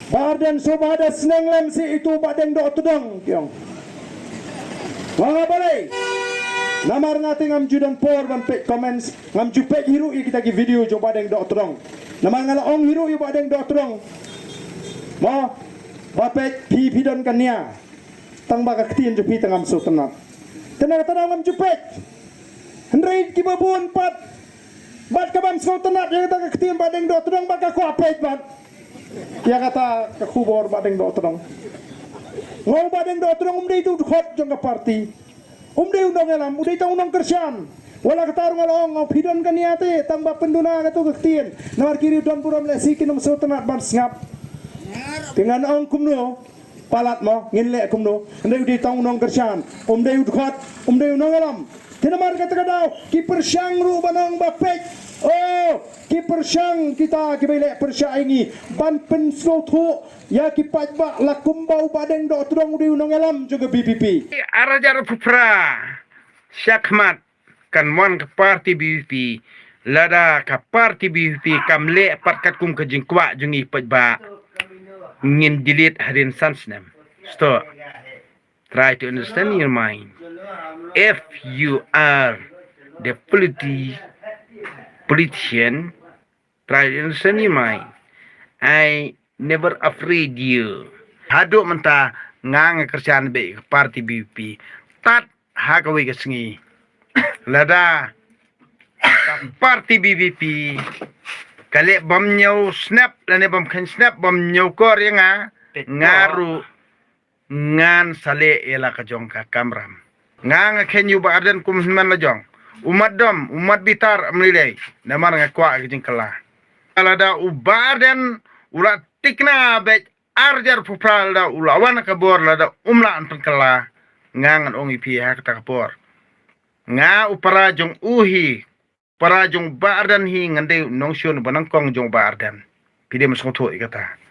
Badan sobada seneng lem si itu badeng do tudang tiang. Mga balay. Namar ngati ngam judan por ban pek comments ngam jupek hiru i kita ki video jo badeng do tudang. Namar ngalaong hiru i badeng do tudang. Mo bapek pi pidon kania. Tang baka ketien jo pi tangam so tenat. Tenang ngam jupek. Hendrai ki babun pat. Bat kabam so tenat yang kita ketien badeng do tudang baka ko apet bat. Dia kata ke kubur badeng do terong. Ngau badeng do terong umdai tu khot jong ke parti. Umdai undang elam, umdai ta undang kersian. Wala katarung along ngau pidon kaniate tambah penduna katu kektien. Nawar kiri dan puram lesi kinum so tenat ban sngap. Dengan ong kumno palat mo nginle kumno. Umdai udai ta undang kersian. Umdai khot, umdai undang elam. Tinamar kata kadau ki persyang ru banang bapek. Oh, ki persyang kita ki belek persyang ini ban penslotu ya ki pajba lakumbau badeng do tudong di unang elam juga BPP. Arajar pupra syakmat kan mon ke parti BPP lada ke parti BPP kam le patkat kum ke jingkwa jungi pajba ngin delete harin sansnem. Stop. Try to understand your mind. If you are the politician, try to understand your mind. I never afraid you. Haduk menta ngang kerjaan be parti BPP. Tat hakawi kesengi. Lada parti BPP. Kali bom nyau snap lane bom kan snap bom nyau kor ya ngaru ngan sale ela kajong ka kamram. Ngang ken yu badan kum man lajong. Umat dom, umat bitar melilai. Namar ngakwa kijing kala. Alada ubadan ulat tikna bet arjar pupral da ulawan kabor lada umla anteng kala. Ngangan ongi pi hak takapor. Nga upara jong uhi. Para jong badan hi ngande nongsyun banangkong jong badan. Pide masong to ikata.